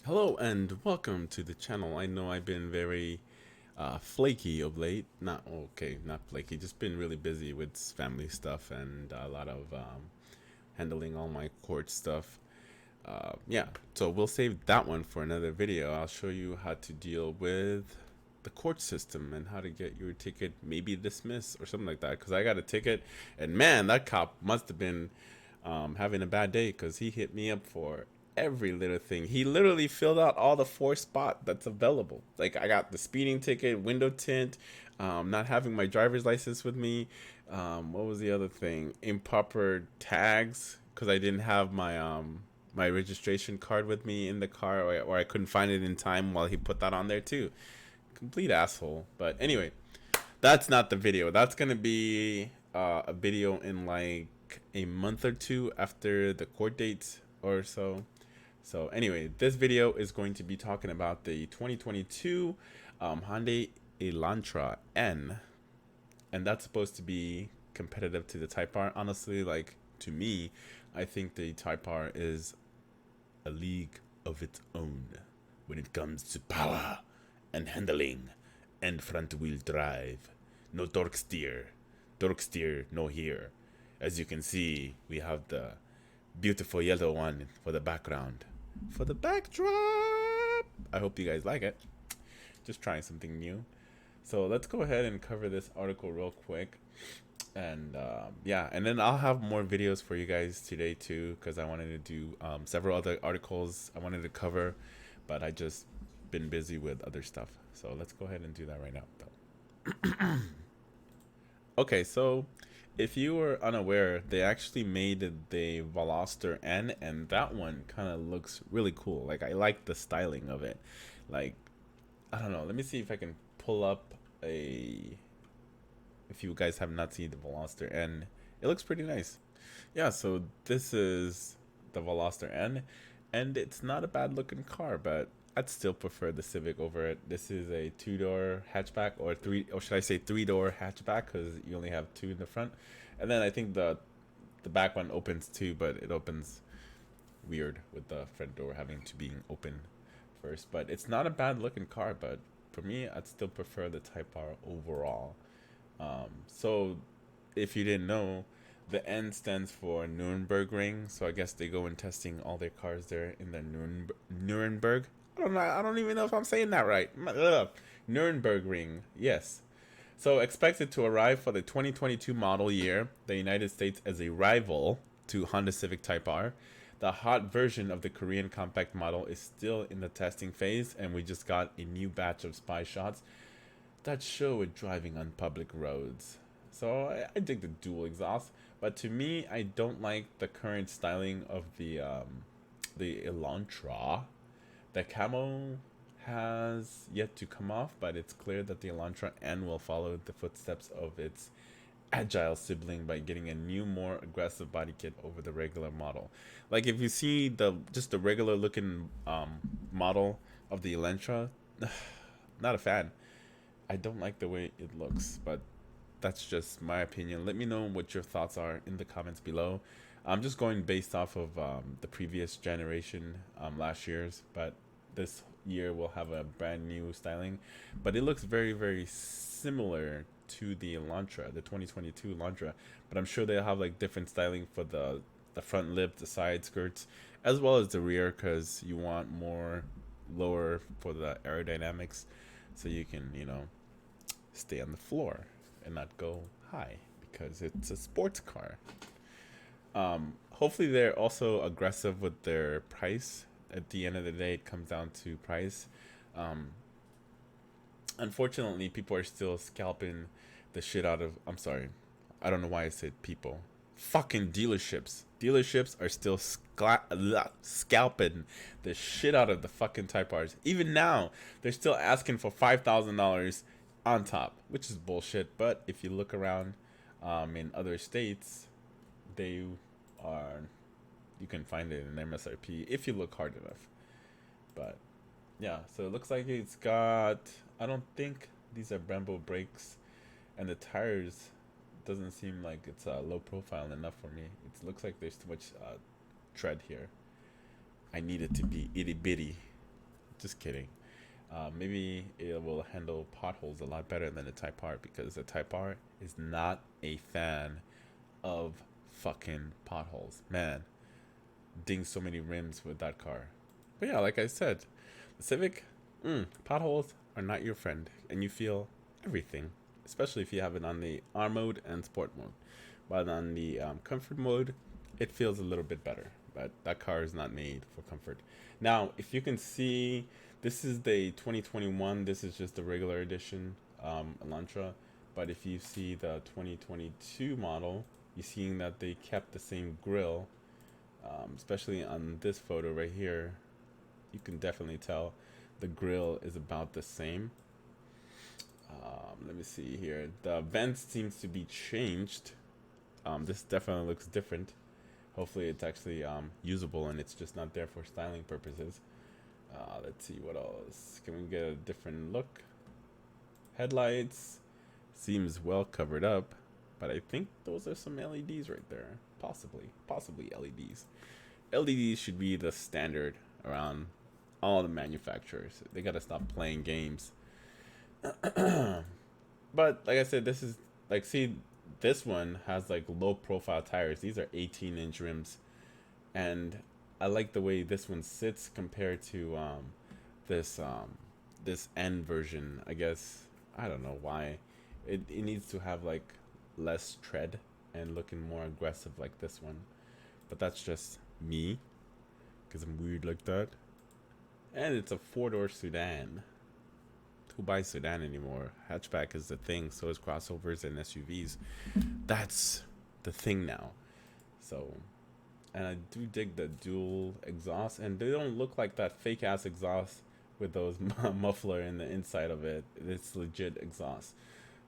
Hello and welcome to the channel. I know I've been very flaky of late. Not okay, not flaky. Just been really busy with family stuff and a lot of handling all my court stuff. Yeah, so we'll save that one for another video. I'll show you how to deal with the court system and how to get your ticket maybe dismissed or something like that. Because I got a ticket, and man, that cop must have been having a bad day because he hit me up for every little thing. He literally filled out all the four spot that's available. Like I got the speeding ticket, window tint, not having my driver's license with me. What was the other thing? Improper tags because I didn't have my registration card with me in the car, or I couldn't find it in time while he put that on there too. Complete asshole. But anyway, that's not the video. That's gonna be a video in like a month or two after the court dates or so. So anyway, this video is going to be talking about the 2022 Hyundai Elantra N, and that's supposed to be competitive to the Type R. Honestly, like to me, I think the Type R is a league of its own when it comes to power and handling and front wheel drive. No torque steer. Torque steer, no here. As you can see, we have the beautiful yellow one for the background. For the backdrop! I hope you guys like it. Just trying something new. So let's go ahead and cover this article real quick. And yeah, and then I'll have more videos for you guys today too, because I wanted to do several other articles I wanted to cover, but I just been busy with other stuff. So let's go ahead and do that right now though. Okay, so if you were unaware, they actually made the Veloster N, and that one kind of looks really cool. Like I like the styling of it. Like I don't know. Let me see if I can pull up a. If you guys have not seen the Veloster N, it looks pretty nice. Yeah, so this is the Veloster N, and it's not a bad looking car, but I'd still prefer the Civic over it. This is a two-door hatchback, or three, or should I say three-door hatchback, because you only have two in the front, and then I think the back one opens too, but it opens weird with the front door having to being open first. But it's not a bad looking car, but for me, I'd still prefer the Type R overall. So if you didn't know, the N stands for Nuremberg Ring. So I guess they go in testing all their cars there in the Nuremberg. I don't know. I don't even know if I'm saying that right. Ugh. Nuremberg Ring. Yes. So expected to arrive for the 2022 model year, the United States as a rival to Honda Civic Type R. The hot version of the Korean compact model is still in the testing phase, and we just got a new batch of spy shots that show it driving on public roads. So I dig the dual exhaust, but to me, I don't like the current styling of the Elantra. The camo has yet to come off, but it's clear that the Elantra N will follow the footsteps of its agile sibling by getting a new, more aggressive body kit over the regular model. Like if you see just the regular looking model of the Elantra, not a fan. I don't like the way it looks, but that's just my opinion. Let me know what your thoughts are in the comments below. I'm just going based off of the previous generation, last year's, but this year we'll have a brand new styling. But it looks very, very similar to the Elantra, the 2022 Elantra. But I'm sure they'll have like different styling for the front lip, the side skirts, as well as the rear, because you want more lower for the aerodynamics, so you can, you know, stay on the floor and not go high because it's a sports car. Hopefully they're also aggressive with their price. At the end of the day, it comes down to price. Unfortunately, people are still scalping the shit out of, I'm sorry, I don't know why I said people, fucking dealerships are still scalping the shit out of the fucking Type R's. Even now they're still asking for $5,000 on top, which is bullshit. But if you look around in other states, they are, you can find it in MSRP if you look hard enough. But yeah, so it looks like it's got, I don't think these are Brembo brakes, and the tires doesn't seem like it's low profile enough for me. It looks like there's too much tread here. I need it to be itty bitty. Just kidding. Maybe it will handle potholes a lot better than the Type R, because the Type R is not a fan of fucking potholes. Man, ding so many rims with that car. But yeah, like I said, the Civic, potholes are not your friend, and you feel everything, especially if you have it on the R mode and Sport mode. But on the comfort mode, it feels a little bit better. But that car is not made for comfort. Now, if you can see, this is the 2021. This is just the regular edition Elantra. But if you see the 2022 model, you're seeing that they kept the same grille, especially on this photo right here. You can definitely tell the grille is about the same. Let me see here. The vents seems to be changed. This definitely looks different. Hopefully it's actually usable and it's just not there for styling purposes. Let's see what else. Can we get a different look? Headlights seems well covered up, but I think those are some LEDs right there. Possibly LEDs. LEDs should be the standard around all the manufacturers. They gotta stop playing games. But like I said, this is like, see, this one has like low profile tires. These are 18-inch rims, and I like the way this one sits compared to this this N version. I guess I don't know why it needs to have like less tread and looking more aggressive like this one, but that's just me because I'm weird like that. And it's a 4-door sedan. Who buys sedan anymore? Hatchback is the thing. So is crossovers and SUVs. That's the thing now. So, and I do dig the dual exhaust, and they don't look like that fake ass exhaust with those muffler in the inside of it. It's legit exhaust.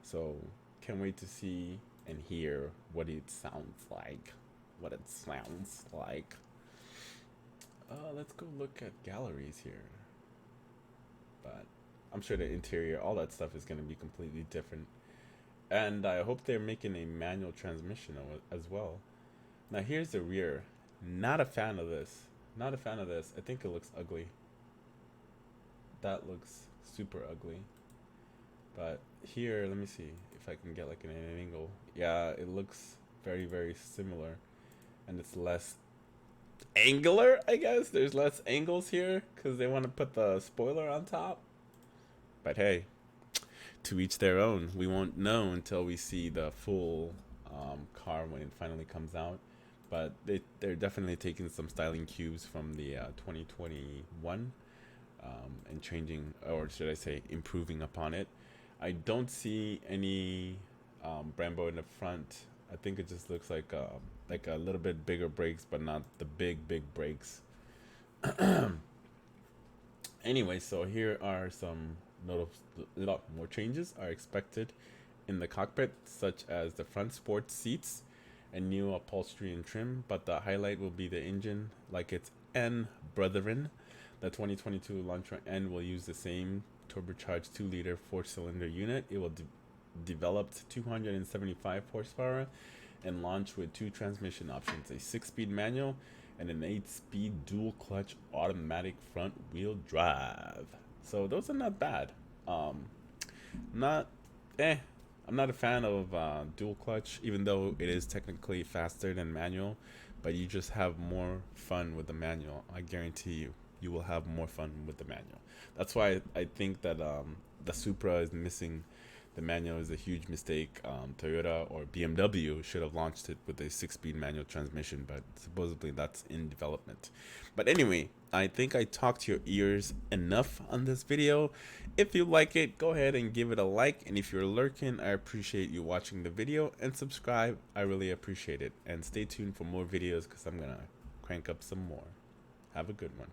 So, can't wait to see and hear what it sounds like. Let's go look at galleries here. But I'm sure the interior, all that stuff is going to be completely different. And I hope they're making a manual transmission as well. Now here's the rear. Not a fan of this. Not a fan of this. I think it looks ugly. That looks super ugly. But here, let me see if I can get like an angle. Yeah, it looks very, very similar. And it's less angular, I guess. There's less angles here because they want to put the spoiler on top. But hey, to each their own. We won't know until we see the full car when it finally comes out. But they're definitely taking some styling cues from the 2021 and changing, or should I say, improving upon it. I don't see any Brembo in the front. I think it just looks like a little bit bigger brakes, but not the big brakes. Anyway, so here are some a lot more changes are expected in the cockpit, such as the front sports seats and new upholstery and trim, but the highlight will be the engine like its N brethren. The 2022 Elantra N will use the same turbocharged 2-liter 4-cylinder unit. It will develop 275 horsepower and launch with 2 transmission options, a 6-speed manual and an 8-speed dual clutch automatic front wheel drive. So those are not bad. I'm not a fan of dual clutch, even though it is technically faster than manual, but you just have more fun with the manual. I guarantee you will have more fun with the manual. That's why I think that the Supra is missing the manual is a huge mistake. Toyota or BMW should have launched it with a 6-speed manual transmission, but supposedly that's in development. But anyway, I think I talked to your ears enough on this video. If you like it, go ahead and give it a like. And if you're lurking, I appreciate you watching the video, and subscribe. I really appreciate it. And stay tuned for more videos because I'm going to crank up some more. Have a good one.